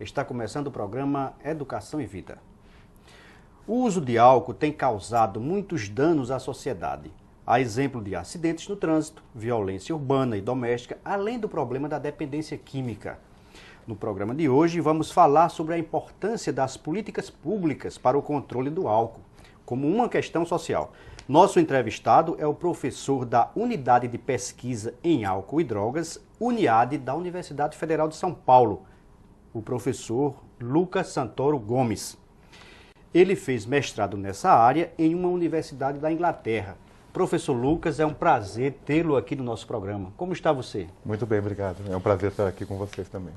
Está começando o programa Educação e Vida. O uso de álcool tem causado muitos danos à sociedade. Há exemplo de acidentes no trânsito, violência urbana e doméstica, além do problema da dependência química. No programa de hoje, vamos falar sobre a importância das políticas públicas para o controle do álcool, como uma questão social. Nosso entrevistado é o professor da Unidade de Pesquisa em Álcool e Drogas, UNIADE, da Universidade Federal de São Paulo, o professor Lucas Santoro Gomes. Ele fez mestrado nessa área em uma universidade da Inglaterra. Professor Lucas, é um prazer tê-lo aqui no nosso programa. Como está você? Muito bem, obrigado. É um prazer estar aqui com vocês também.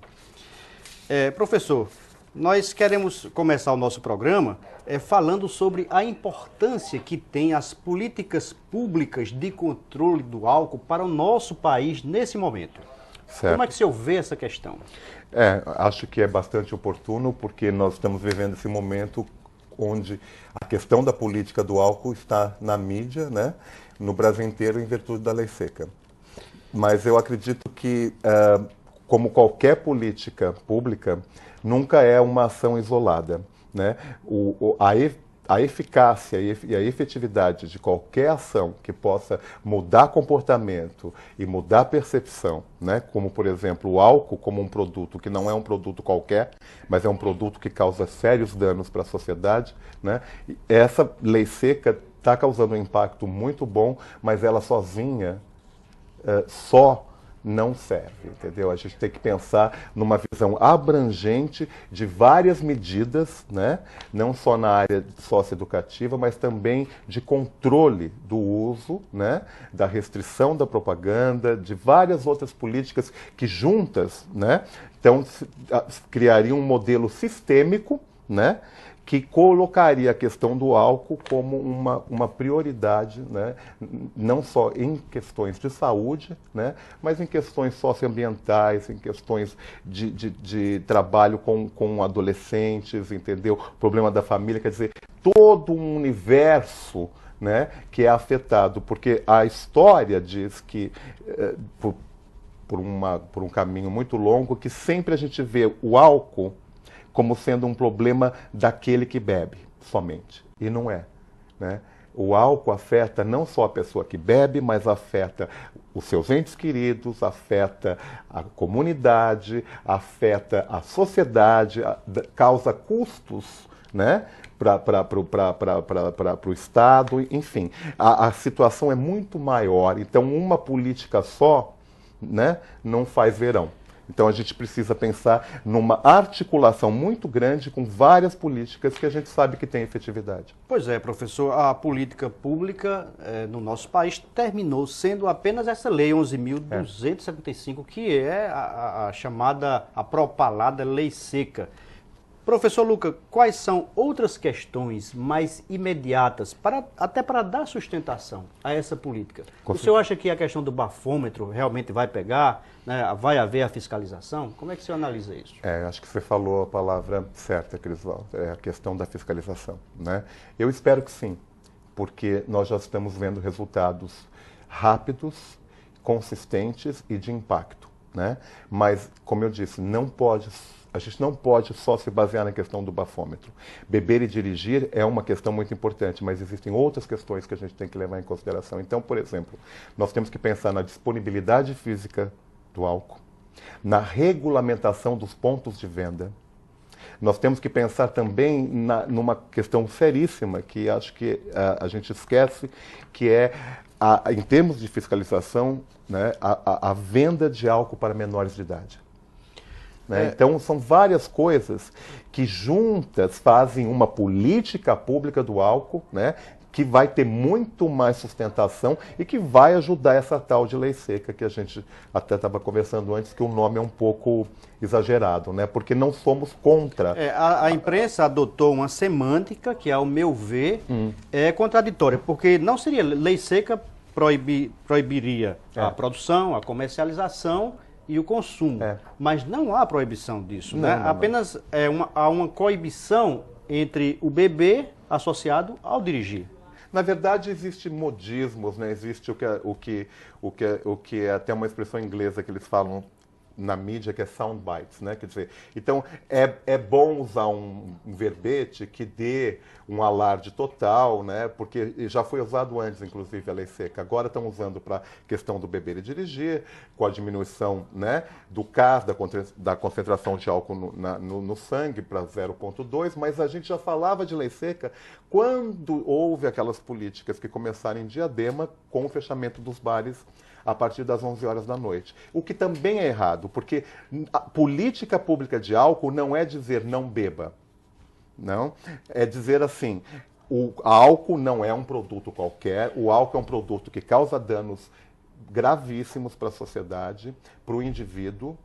Professor, nós queremos começar o nosso programa falando sobre a importância que tem as políticas públicas de controle do álcool para o nosso país nesse momento. Certo. Como é que o senhor vê essa questão? Acho que é bastante oportuno, porque nós estamos vivendo esse momento onde a questão da política do álcool está na mídia, né, no Brasil inteiro, em virtude da lei seca. Mas eu acredito que, como qualquer política pública, nunca é uma ação isolada, né? A eficácia e a efetividade de qualquer ação que possa mudar comportamento e mudar percepção, né? Como, por exemplo, o álcool como um produto que não é um produto qualquer, mas é um produto que causa sérios danos para a sociedade, né? Essa lei seca está causando um impacto muito bom, mas ela sozinha só não serve, entendeu? A gente tem que pensar numa visão abrangente de várias medidas, né? Não só na área socioeducativa, mas também de controle do uso, né? Da restrição da propaganda, de várias outras políticas que juntas, né? Então, criariam um modelo sistêmico, né? Que colocaria a questão do álcool como uma prioridade, né? Não só em questões de saúde, né? Mas em questões socioambientais, em questões de trabalho com adolescentes, entendeu? Problema da família, quer dizer, todo um universo, né, que é afetado, porque a história diz que, por um caminho muito longo, que sempre a gente vê o álcool como sendo um problema daquele que bebe somente. E não é, né? O álcool afeta não só a pessoa que bebe, mas afeta os seus entes queridos, afeta a comunidade, afeta a sociedade, causa custos, né, para o Estado, enfim. A situação é muito maior. Então, uma política só, né, não faz verão. Então a gente precisa pensar numa articulação muito grande com várias políticas que a gente sabe que tem efetividade. Pois é, professor, a política pública no nosso país terminou sendo apenas essa lei 11.275, que é a chamada, a propalada lei seca. Professor Lucas, quais são outras questões mais imediatas, até para dar sustentação a essa política? O senhor acha que a questão do bafômetro realmente vai pegar, né? Vai haver a fiscalização? Como é que o senhor analisa isso? Acho que você falou a palavra certa, Crisvaldo, é a questão da fiscalização, né? Eu espero que sim, porque nós já estamos vendo resultados rápidos, consistentes e de impacto, né? Mas, como eu disse, a gente não pode só se basear na questão do bafômetro. Beber e dirigir é uma questão muito importante, mas existem outras questões que a gente tem que levar em consideração. Então, por exemplo, nós temos que pensar na disponibilidade física do álcool, na regulamentação dos pontos de venda. Nós temos que pensar também numa questão seríssima, que acho que a gente esquece, que é, em termos de fiscalização, né, a venda de álcool para menores de idade. Né? Então, são várias coisas que juntas fazem uma política pública do álcool, né, que vai ter muito mais sustentação e que vai ajudar essa tal de lei seca, que a gente até estava conversando antes, que o nome é um pouco exagerado, né, porque não somos contra. A imprensa adotou uma semântica que, ao meu ver, é contraditória, porque não seria lei seca, proibiria a produção, a comercialização e o consumo. Mas não há proibição disso, né? Apenas há uma coibição entre o beber associado ao dirigir. Na verdade, existe modismos, né? Existe o que é até uma expressão inglesa que eles falam na mídia que é sound bites, né? Quer dizer, então é bom usar um verbete que dê um alarde total, né? Porque já foi usado antes, inclusive, a lei seca. Agora estão usando para a questão do beber e dirigir, com a diminuição, né, do CAS, da concentração de álcool no sangue para 0,2, mas a gente já falava de lei seca quando houve aquelas políticas que começaram em Diadema com o fechamento dos bares a partir das 11 horas da noite. O que também é errado, porque a política pública de álcool não é dizer não beba. Não, é dizer assim, o álcool não é um produto qualquer, o álcool é um produto que causa danos gravíssimos para a sociedade, para o indivíduo,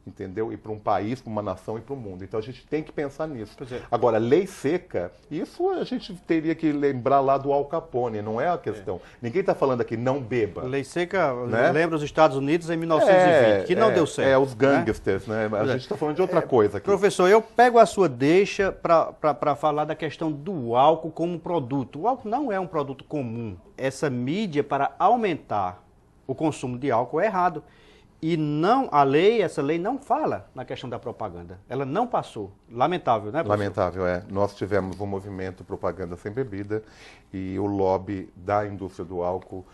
entendeu? E para um país, para uma nação e para o mundo. Então a gente tem que pensar nisso. Agora, lei seca, isso a gente teria que lembrar lá do Al Capone, não é a questão. Ninguém está falando aqui não beba. Lei seca, né? Lembra os Estados Unidos em 1920, que não deu certo. Os gangsters, né? A gente está falando de outra coisa aqui. Professor, eu pego a sua deixa para falar da questão do álcool como produto. O álcool não é um produto comum. Essa mídia para aumentar o consumo de álcool é errado. E não, essa lei não fala na questão da propaganda. Ela não passou. Lamentável, né, professor? Lamentável, é. Nós tivemos um movimento Propaganda Sem Bebida e o lobby da indústria do álcool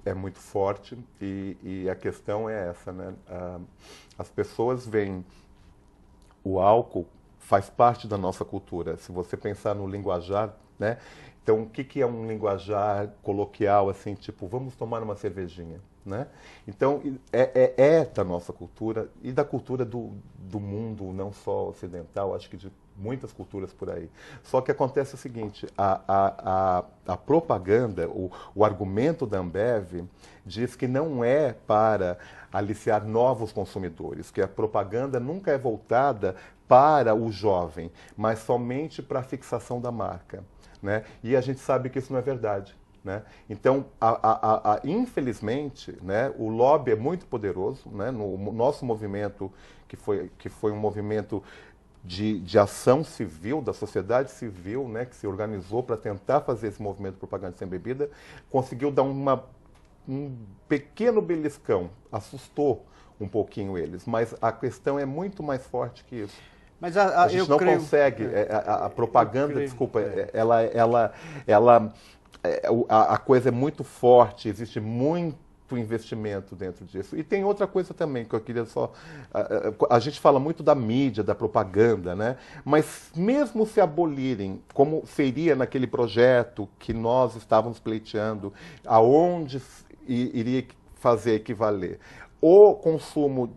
é muito forte e a questão é essa, né? As pessoas veem o álcool, faz parte da nossa cultura. Se você pensar no linguajar, né? Então, o que é um linguajar coloquial, assim, tipo, vamos tomar uma cervejinha, né? Então, é da nossa cultura e da cultura do mundo, não só ocidental, acho que de muitas culturas por aí. Só que acontece o seguinte, a propaganda, o argumento da Ambev diz que não é para aliciar novos consumidores, que a propaganda nunca é voltada para o jovem, mas somente para a fixação da marca. Né? E a gente sabe que isso não é verdade. Né? Então, infelizmente, né, o lobby é muito poderoso. Né? No nosso movimento, que foi um movimento de ação civil, da sociedade civil, né, que se organizou para tentar fazer esse movimento de propaganda sem bebida, conseguiu dar um pequeno beliscão, assustou um pouquinho eles, mas a questão é muito mais forte que isso. Mas a gente não consegue, a propaganda, desculpa, a coisa é muito forte, existe muito investimento dentro disso. E tem outra coisa também que eu queria só... A gente fala muito da mídia, da propaganda, né? Mas mesmo se abolirem, como seria naquele projeto que nós estávamos pleiteando, aonde iria fazer equivaler o consumo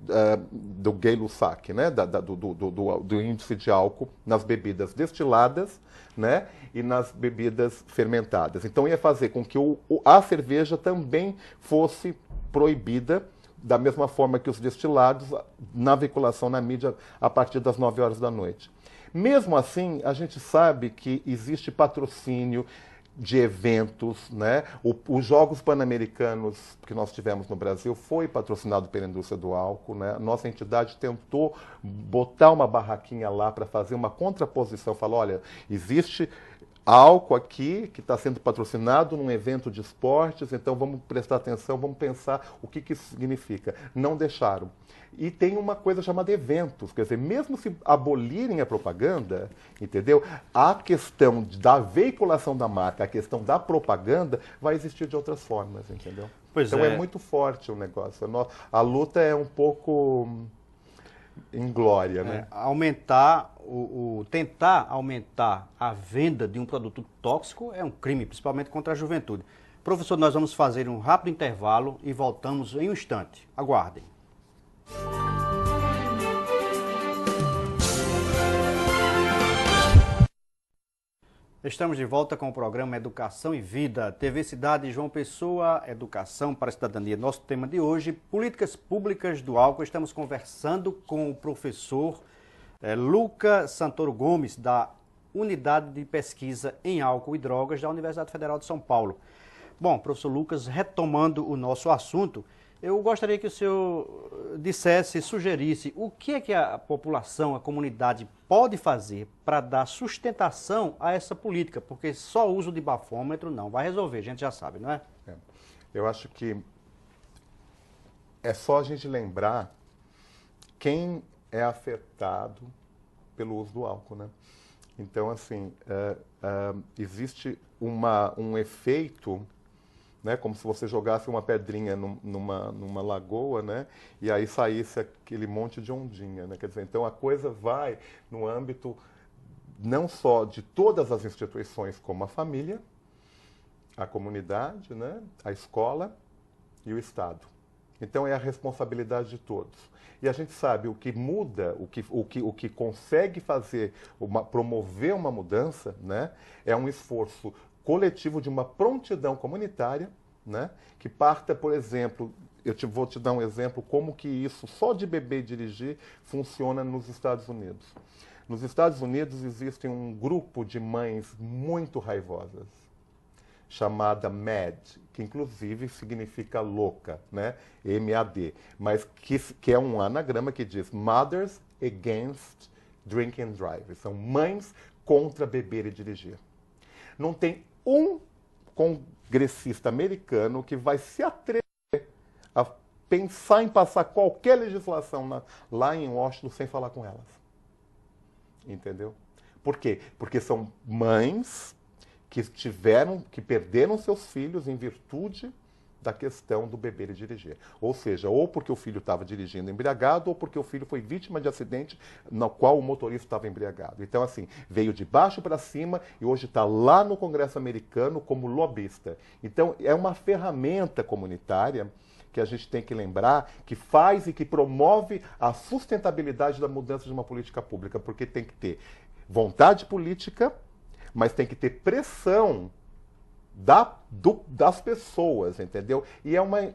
do Gay-Lussac, né, do índice de álcool nas bebidas destiladas, né, e nas bebidas fermentadas. Então ia fazer com que a cerveja também fosse proibida, da mesma forma que os destilados, na veiculação na mídia a partir das 9 horas da noite. Mesmo assim, a gente sabe que existe patrocínio de eventos, né? Os Jogos Pan-Americanos que nós tivemos no Brasil foi patrocinado pela indústria do álcool, né? Nossa entidade tentou botar uma barraquinha lá para fazer uma contraposição, falar, olha, existe álcool aqui que está sendo patrocinado num evento de esportes, então vamos prestar atenção, vamos pensar o que isso significa. Não deixaram. E tem uma coisa chamada eventos, quer dizer, mesmo se abolirem a propaganda, entendeu? A questão da veiculação da marca, a questão da propaganda, vai existir de outras formas, entendeu? Então é muito forte o negócio. A luta é um pouco inglória, né? Tentar aumentar a venda de um produto tóxico é um crime, principalmente contra a juventude. Professor, nós vamos fazer um rápido intervalo e voltamos em um instante. Aguardem. Estamos de volta com o programa Educação e Vida, TV Cidade João Pessoa, Educação para a Cidadania. Nosso tema de hoje, Políticas Públicas do Álcool. Estamos conversando com o professor Lucas Santoro Gomes, da Unidade de Pesquisa em Álcool e Drogas da Universidade Federal de São Paulo. Bom, professor Lucas, retomando o nosso assunto, eu gostaria que o senhor dissesse, sugerisse o que é que a população, a comunidade pode fazer para dar sustentação a essa política, porque só o uso de bafômetro não vai resolver, a gente já sabe, não é? Eu acho que é só a gente lembrar quem é afetado pelo uso do álcool, né? Então, assim, existe um efeito, né, como se você jogasse uma pedrinha numa lagoa, né, e aí saísse aquele monte de ondinha, né? Quer dizer, então a coisa vai no âmbito não só de todas as instituições, como a família, a comunidade, né, a escola e o Estado. Então é a responsabilidade de todos. E a gente sabe o que muda, o que consegue fazer, promover uma mudança, né, é um esforço coletivo de uma prontidão comunitária, né, que parta, por exemplo, vou te dar um exemplo como que isso, só de beber e dirigir, funciona nos Estados Unidos. Nos Estados Unidos existe um grupo de mães muito raivosas, chamada MAD, que inclusive significa louca, né? M-A-D, mas que é um anagrama que diz Mothers Against Drink and Drive. São mães contra beber e dirigir. Não tem um congressista americano que vai se atrever a pensar em passar qualquer legislação lá em Washington sem falar com elas. Entendeu? Por quê? Porque são mães que perderam seus filhos em virtude da questão do beber e dirigir. Ou seja, ou porque o filho estava dirigindo embriagado, ou porque o filho foi vítima de acidente no qual o motorista estava embriagado. Então, assim, veio de baixo para cima e hoje está lá no Congresso americano como lobista. Então, é uma ferramenta comunitária que a gente tem que lembrar, que faz e que promove a sustentabilidade da mudança de uma política pública, porque tem que ter vontade política, mas tem que ter pressão das pessoas, entendeu? E é uma...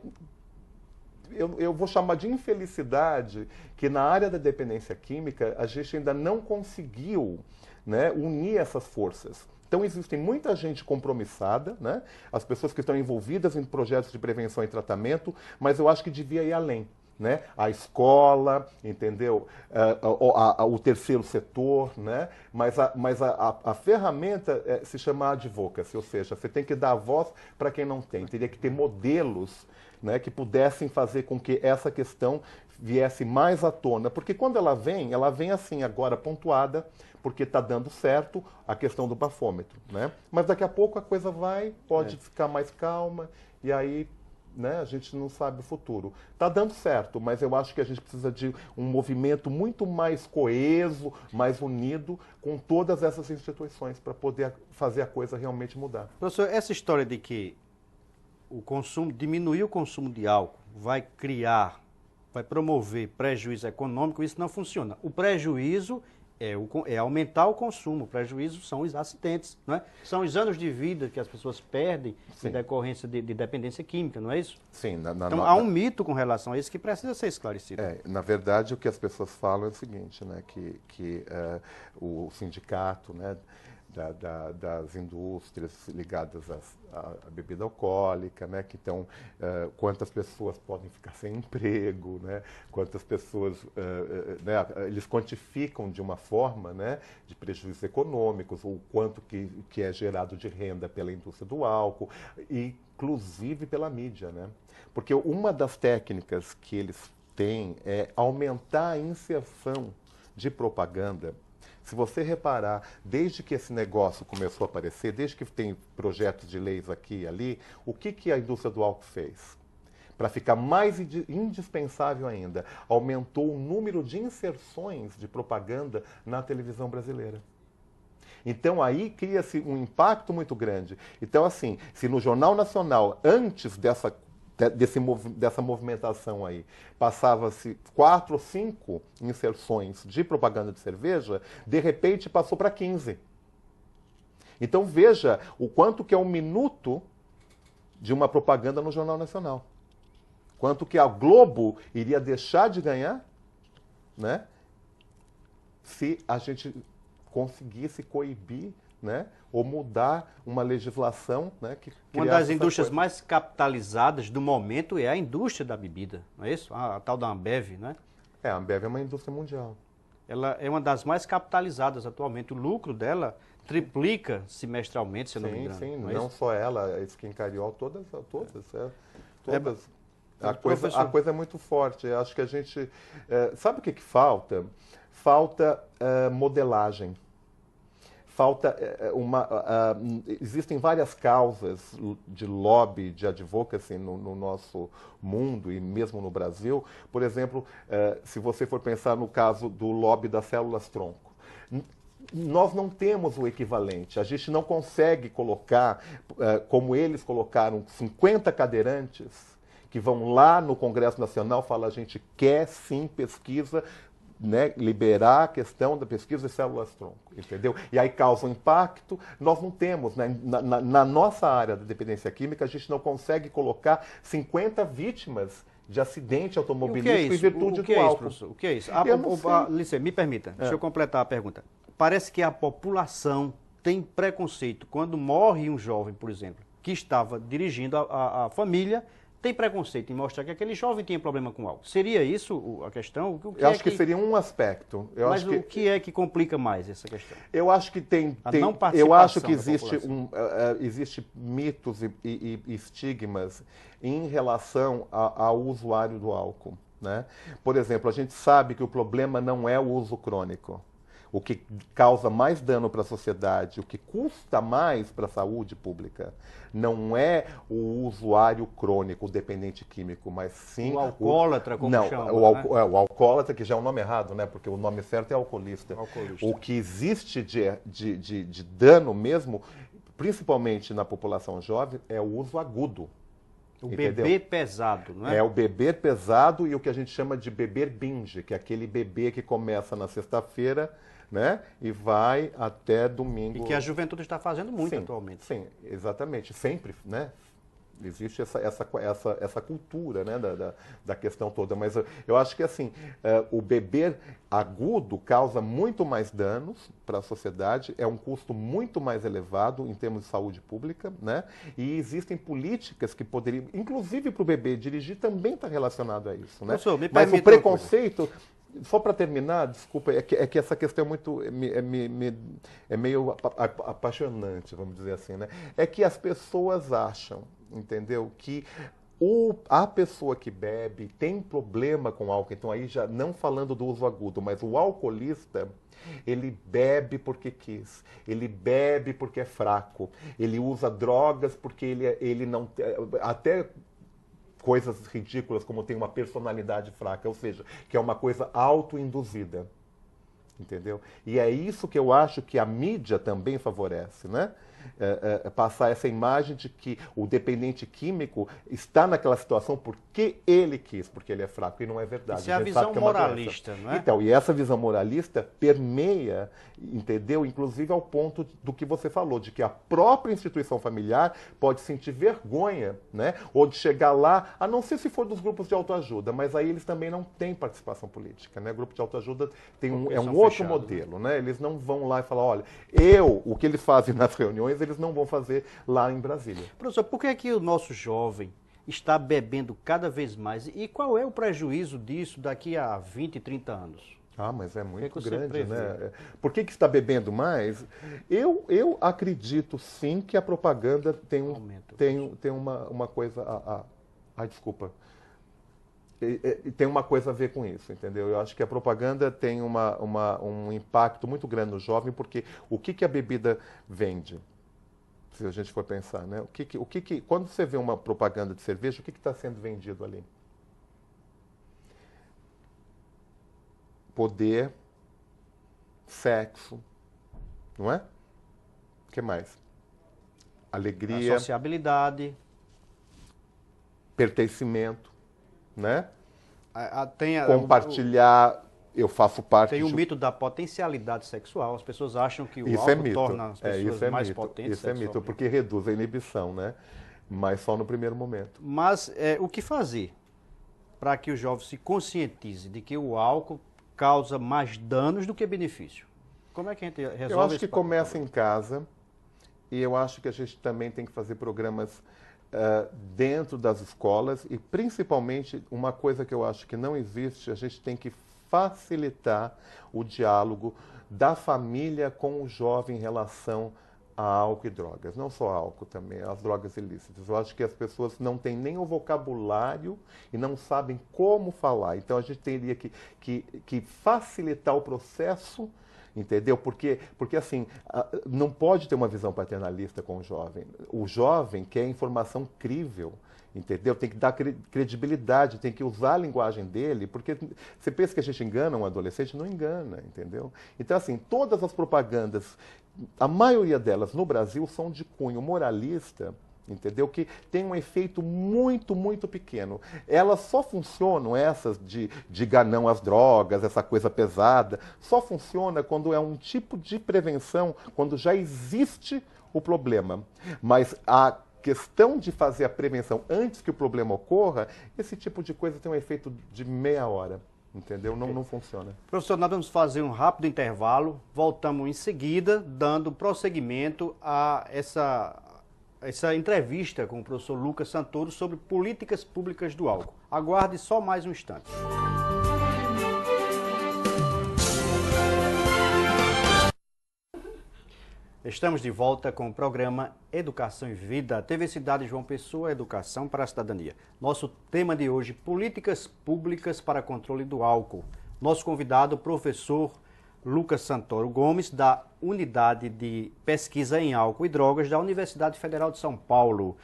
Eu vou chamar de infelicidade que na área da dependência química a gente ainda não conseguiu, né, unir essas forças. Então existe muita gente compromissada, né? As pessoas que estão envolvidas em projetos de prevenção e tratamento, mas eu acho que devia ir além. Né? A escola, entendeu? O terceiro setor, né? Mas a ferramenta se chama advocacy, ou seja, você tem que dar voz para quem não tem. Teria que ter modelos, né, que pudessem fazer com que essa questão viesse mais à tona. Porque quando ela vem assim, agora pontuada, porque está dando certo a questão do bafômetro. Né? Mas daqui a pouco a coisa pode ficar mais calma, e aí... Né? A gente não sabe o futuro. Está dando certo, mas eu acho que a gente precisa de um movimento muito mais coeso, mais unido com todas essas instituições para poder fazer a coisa realmente mudar. Professor, essa história de que diminuir o consumo de álcool vai promover prejuízo econômico, isso não funciona. O prejuízo é aumentar o consumo, o prejuízo são os acidentes, não é? São os anos de vida que as pessoas perdem em decorrência de dependência química, não é isso? Sim. Então há um mito com relação a isso que precisa ser esclarecido. Na verdade, o que as pessoas falam é o seguinte, né, que o sindicato, né, das indústrias ligadas à bebida alcoólica, né, que estão, quantas pessoas podem ficar sem emprego, né, quantas pessoas, né, eles quantificam de uma forma, né, de prejuízos econômicos, o quanto que é gerado de renda pela indústria do álcool, e inclusive pela mídia, né, porque uma das técnicas que eles têm é aumentar a inserção de propaganda. Se você reparar, desde que esse negócio começou a aparecer, desde que tem projetos de leis aqui e ali, o que a indústria do álcool fez? Para ficar mais indispensável ainda, aumentou o número de inserções de propaganda na televisão brasileira. Então aí cria-se um impacto muito grande. Então assim, se no Jornal Nacional, antes dessa movimentação aí, passava-se 4 ou 5 inserções de propaganda de cerveja, de repente passou para 15. Então veja o quanto que é um minuto de uma propaganda no Jornal Nacional. Quanto que a Globo iria deixar de ganhar, né, se a gente conseguisse coibir, né, ou mudar uma legislação, né, que uma das indústrias mais capitalizadas do momento é a indústria da bebida, não é isso? A tal da Ambev, né? A Ambev é uma indústria mundial. Ela é uma das mais capitalizadas atualmente. O lucro dela triplica semestralmente, se eu não me engano. Sim, não só ela, a Skin Cariol, todas. A coisa é muito forte. Eu acho que a gente... sabe o que falta? Falta modelagem. Falta existem várias causas de lobby, de advocacy no nosso mundo e mesmo no Brasil. Por exemplo, se você for pensar no caso do lobby das células-tronco, nós não temos o equivalente. A gente não consegue colocar, como eles colocaram, 50 cadeirantes que vão lá no Congresso Nacional e falam: a gente quer sim pesquisa, né, liberar a questão da pesquisa de células-tronco, entendeu? E aí causa um impacto. Nós não temos, né, na nossa área da dependência química, a gente não consegue colocar 50 vítimas de acidente automobilístico em virtude do álcool. O que é isso? Lícia, me permita, deixa eu completar a pergunta. Parece que a população tem preconceito. Quando morre um jovem, por exemplo, que estava dirigindo a família, tem preconceito em mostrar que aquele jovem tinha problema com álcool. Seria isso a questão? Eu acho que seria um aspecto. Mas o que é que complica mais essa questão? Eu acho que eu acho que existe mitos e estigmas em relação ao usuário do álcool, né? Por exemplo, a gente sabe que o problema não é o uso crônico. O que causa mais dano para a sociedade, o que custa mais para a saúde pública, não é o usuário crônico, o dependente químico, mas sim... O alcoólatra, como chama. O alcoólatra, que já é um nome errado, né? Porque o nome certo é alcoolista. O que existe de dano mesmo, principalmente na população jovem, é o uso agudo. O beber pesado, não é? É o beber pesado e o que a gente chama de beber binge, que é aquele bebê que começa na sexta-feira, né, e vai até domingo. E que a juventude está fazendo muito atualmente. Sim, exatamente. Sempre, né? Existe essa cultura, né, da questão toda. Mas eu acho que assim, o beber agudo causa muito mais danos para a sociedade, é um custo muito mais elevado em termos de saúde pública, né? E existem políticas que poderiam, inclusive para o bebê dirigir, também está relacionado a isso, né? Professor, mas o preconceito... Só para terminar, desculpa, é que essa questão é muito meio apaixonante, vamos dizer assim, né? É que as pessoas acham, entendeu, que a pessoa que bebe tem problema com álcool. Então aí já não falando do uso agudo, mas o alcoolista, ele bebe porque quis, ele bebe porque é fraco, ele usa drogas porque ele não... Até coisas ridículas como tem uma personalidade fraca, ou seja, que é uma coisa autoinduzida, entendeu? E é isso que eu acho que a mídia também favorece, né? Passar essa imagem de que o dependente químico está naquela situação porque ele quis, porque ele é fraco, e não é verdade. Isso é a visão moralista, não é? Então, e essa visão moralista permeia, entendeu? Inclusive ao ponto do que você falou, de que a própria instituição familiar pode sentir vergonha, né? Ou de chegar lá, a não ser se for dos grupos de autoajuda, mas aí eles também não têm participação política, né? O grupo de autoajuda é um outro modelo, né? Eles não vão lá e falar, olha, o que eles fazem nas reuniões, eles não vão fazer lá em Brasília. Professor, por que é que o nosso jovem está bebendo cada vez mais? E qual é o prejuízo disso daqui a 20, 30 anos? Ah, mas é muito grande, né? Por que está bebendo mais? Eu acredito sim que a propaganda tem uma coisa... desculpa. Tem uma coisa a ver com isso, entendeu? Eu acho que a propaganda tem um impacto muito grande no jovem, porque o que a bebida vende? Se a gente for pensar, né? Quando você vê uma propaganda de cerveja, o que está sendo vendido ali? Poder, sexo, não é? O que mais? Alegria. A sociabilidade. Pertencimento, né? Tem compartilhar... Eu faço parte... Tem o mito da potencialidade sexual. As pessoas acham que o álcool torna as pessoas mais potentes. Isso é mito, porque reduz a inibição, né? Mas só no primeiro momento. Mas o que fazer para que o jovem se conscientize de que o álcool causa mais danos do que benefício? Como é que a gente resolve isso? Eu acho que começa em casa, e eu acho que a gente também tem que fazer programas dentro das escolas, e principalmente uma coisa que eu acho que não existe, a gente tem que facilitar o diálogo da família com o jovem em relação a álcool e drogas. Não só álcool também, as drogas ilícitas. Eu acho que as pessoas não têm nem o vocabulário e não sabem como falar. Então a gente teria que facilitar o processo, entendeu? Porque assim, não pode ter uma visão paternalista com o jovem. O jovem quer informação crível. Entendeu? Tem que dar credibilidade, tem que usar a linguagem dele, porque você pensa que a gente engana um adolescente? Não engana, entendeu? Então, assim, todas as propagandas, a maioria delas no Brasil são de cunho moralista, entendeu? Que tem um efeito muito, muito pequeno. Elas só funcionam, essas de ganão às drogas, essa coisa pesada, só funciona quando é um tipo de prevenção, quando já existe o problema. Mas a questão de fazer a prevenção antes que o problema ocorra, esse tipo de coisa tem um efeito de meia hora, entendeu? Não funciona. Professor, nós vamos fazer um rápido intervalo, voltamos em seguida, dando prosseguimento a essa entrevista com o professor Lucas Santoro sobre políticas públicas do álcool. Aguarde só mais um instante. Estamos de volta com o programa Educação e Vida, TV Cidade João Pessoa, Educação para a Cidadania. Nosso tema de hoje, políticas públicas para controle do álcool. Nosso convidado, professor Lucas Santoro Gomes, da Unidade de Pesquisa em Álcool e Drogas da Universidade Federal de São Paulo.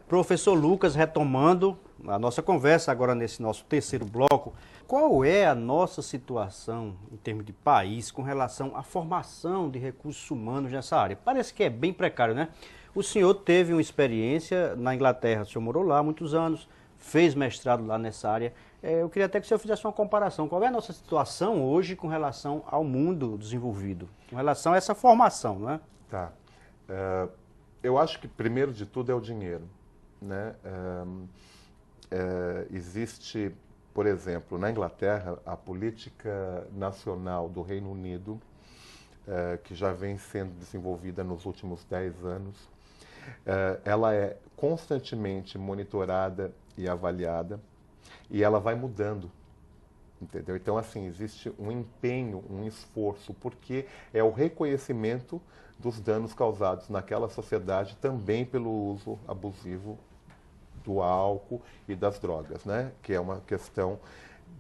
Professor Lucas, retomando a nossa conversa agora nesse nosso terceiro bloco, qual é a nossa situação em termos de país com relação à formação de recursos humanos nessa área? Parece que é bem precário, né? O senhor teve uma experiência na Inglaterra, o senhor morou lá há muitos anos, fez mestrado lá nessa área. Eu queria até que o senhor fizesse uma comparação. Qual é a nossa situação hoje com relação ao mundo desenvolvido, com relação a essa formação, não é? Tá. Eu acho que, primeiro de tudo, é o dinheiro, né? Existe, por exemplo, na Inglaterra, a política nacional do Reino Unido, que já vem sendo desenvolvida nos últimos 10 anos, ela é constantemente monitorada e avaliada, e ela vai mudando, entendeu? Então, assim, existe um empenho, um esforço, porque é o reconhecimento dos danos causados naquela sociedade também pelo uso abusivo do álcool e das drogas, né? Que é uma questão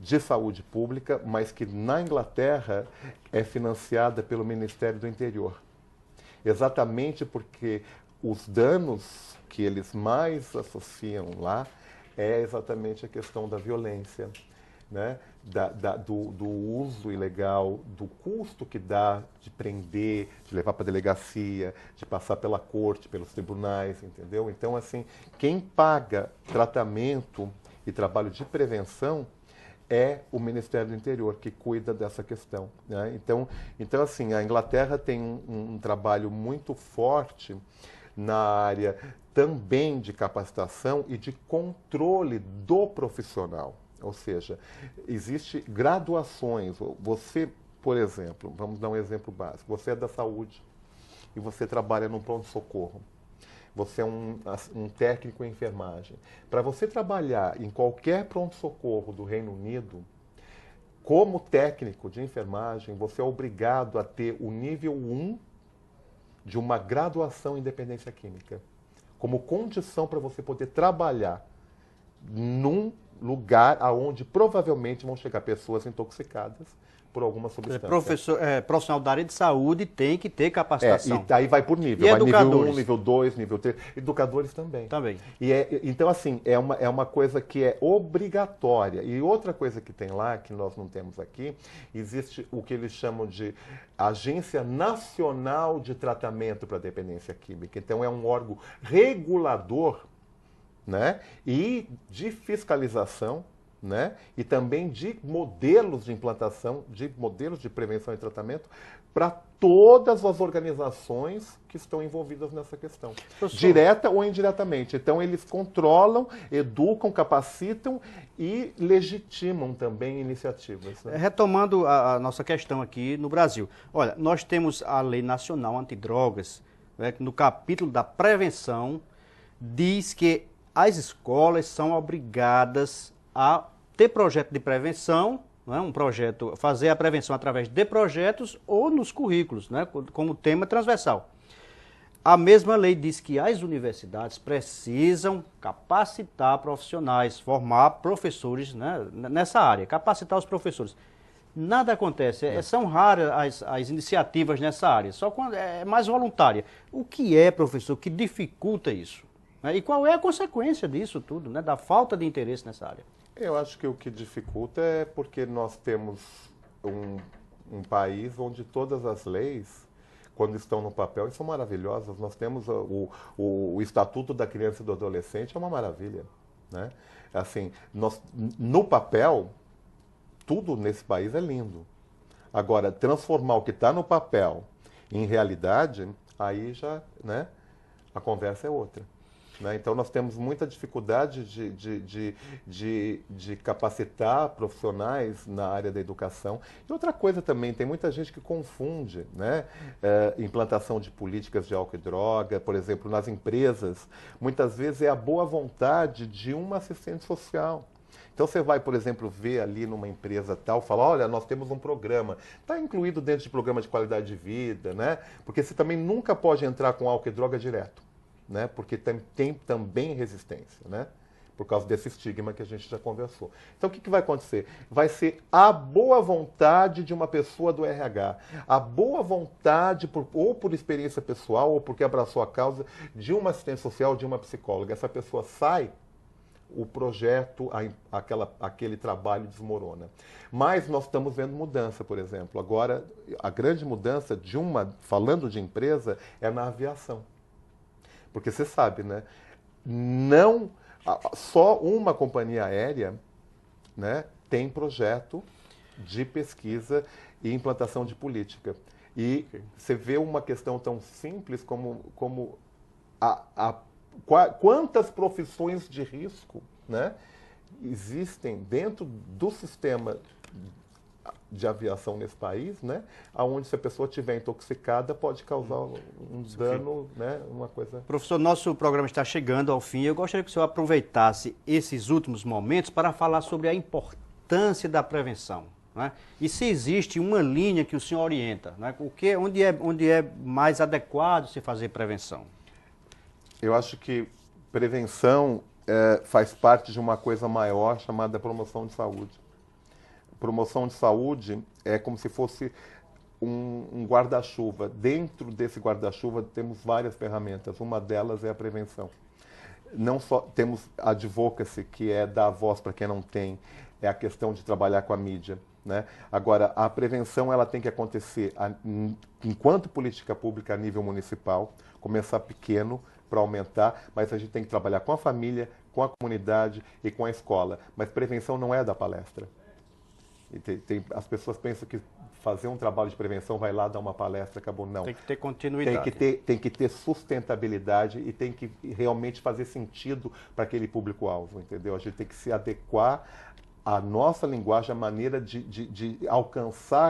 de saúde pública, mas que na Inglaterra é financiada pelo Ministério do Interior. Exatamente porque os danos que eles mais associam lá é exatamente a questão da violência, né? Do uso ilegal, do custo que dá de prender, de levar para a delegacia, de passar pela corte, pelos tribunais, entendeu? Então, assim, quem paga tratamento e trabalho de prevenção é o Ministério do Interior, que cuida dessa questão, né? Então, assim, a Inglaterra tem um trabalho muito forte na área também de capacitação e de controle do profissional. Ou seja, existe graduações. Você, por exemplo, vamos dar um exemplo básico. Você é da saúde e você trabalha num pronto-socorro. Você é um técnico em enfermagem. Para você trabalhar em qualquer pronto-socorro do Reino Unido, como técnico de enfermagem, você é obrigado a ter o nível 1 de uma graduação em dependência química, como condição para você poder trabalhar num lugar aonde provavelmente vão chegar pessoas intoxicadas por alguma substância. Profissional da área de saúde tem que ter capacitação. E aí vai por nível. E vai educadores? Nível 1, nível 2, nível 3. Educadores também. Também. Então, assim, é uma coisa que é obrigatória. E outra coisa que tem lá, que nós não temos aqui, existe o que eles chamam de Agência Nacional de Tratamento para Dependência Química. Então, é um órgão regulador, né? E de fiscalização, né? E também de modelos de implantação, de modelos de prevenção e tratamento para todas as organizações que estão envolvidas nessa questão, direta ou indiretamente. Então, eles controlam, educam, capacitam e legitimam também iniciativas, né? Retomando a nossa questão aqui no Brasil. Olha, nós temos a Lei Nacional Antidrogas, né, que no capítulo da prevenção diz que as escolas são obrigadas a ter projeto de prevenção, né, fazer a prevenção através de projetos ou nos currículos, né, como tema transversal. A mesma lei diz que as universidades precisam capacitar profissionais, formar professores, né, nessa área, capacitar os professores. Nada acontece, são raras as iniciativas nessa área, só quando é mais voluntária. O que é, professor, que dificulta isso? Né? E qual é a consequência disso tudo, né, da falta de interesse nessa área? Eu acho que o que dificulta é porque nós temos um país onde todas as leis, quando estão no papel, são maravilhosas. Nós temos o Estatuto da Criança e do Adolescente, é uma maravilha, né? Assim, no papel, tudo nesse país é lindo. Agora, transformar o que está no papel em realidade, aí já, né, a conversa é outra. Né? Então, nós temos muita dificuldade de capacitar profissionais na área da educação. E outra coisa também, tem muita gente que confunde, né? Implantação de políticas de álcool e droga, por exemplo, nas empresas, muitas vezes é a boa vontade de um assistente social. Então você vai, por exemplo, ver ali numa empresa tal, fala, olha, nós temos um programa, está incluído dentro de programa de qualidade de vida, né? Porque você também nunca pode entrar com álcool e droga direto. Né? Porque tem também resistência, né? Por causa desse estigma que a gente já conversou. Então, o que vai acontecer? Vai ser a boa vontade de uma pessoa do RH, a boa vontade, ou por experiência pessoal, ou porque abraçou a causa, de uma assistente social, de uma psicóloga. Essa pessoa sai, o projeto, aquele trabalho desmorona. Mas nós estamos vendo mudança, por exemplo. Agora, a grande mudança, falando de empresa, é na aviação. Porque você sabe, né? Só uma companhia aérea, né, tem projeto de pesquisa e implantação de política. E você vê uma questão tão simples como quantas profissões de risco, né, existem dentro do sistema de aviação nesse país, né, onde se a pessoa estiver intoxicada pode causar um dano, né, uma coisa... Professor, nosso programa está chegando ao fim. Eu gostaria que o senhor aproveitasse esses últimos momentos para falar sobre a importância da prevenção, né? E se existe uma linha que o senhor orienta, né? Onde é mais adequado se fazer prevenção? Eu acho que prevenção faz parte de uma coisa maior chamada promoção de saúde. Promoção de saúde é como se fosse um guarda-chuva. Dentro desse guarda-chuva temos várias ferramentas. Uma delas é a prevenção. Não só temos a advocacy, que é dar voz para quem não tem, é a questão de trabalhar com a mídia, né? Agora, a prevenção ela tem que acontecer enquanto política pública a nível municipal, começar pequeno para aumentar, mas a gente tem que trabalhar com a família, com a comunidade e com a escola. Mas prevenção não é da palestra. E as pessoas pensam que fazer um trabalho de prevenção vai lá dar uma palestra, acabou. Não. Tem que ter continuidade. Tem que ter sustentabilidade e tem que realmente fazer sentido para aquele público-alvo, entendeu? A gente tem que se adequar à nossa linguagem, à maneira de alcançar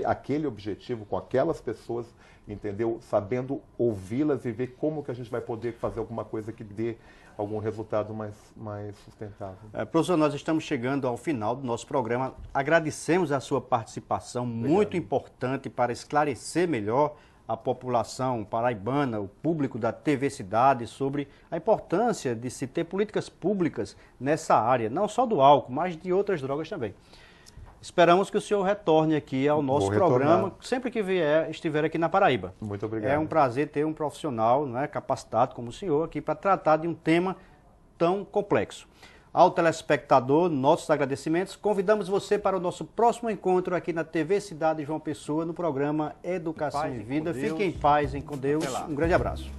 aquele objetivo com aquelas pessoas, entendeu? Sabendo ouvi-las e ver como que a gente vai poder fazer alguma coisa que dê algum resultado mais sustentável. Professor, nós estamos chegando ao final do nosso programa. Agradecemos a sua participação, muito importante para esclarecer melhor a população paraibana, o público da TV Cidade, sobre a importância de se ter políticas públicas nessa área, não só do álcool, mas de outras drogas também. Esperamos que o senhor retorne aqui ao nosso programa, sempre que estiver aqui na Paraíba. Muito obrigado. É um prazer ter um profissional, né, capacitado como o senhor aqui para tratar de um tema tão complexo. Ao telespectador, nossos agradecimentos. Convidamos você para o nosso próximo encontro aqui na TV Cidade João Pessoa, no programa Educação e Vida. Fique em paz e com Deus. Um grande abraço.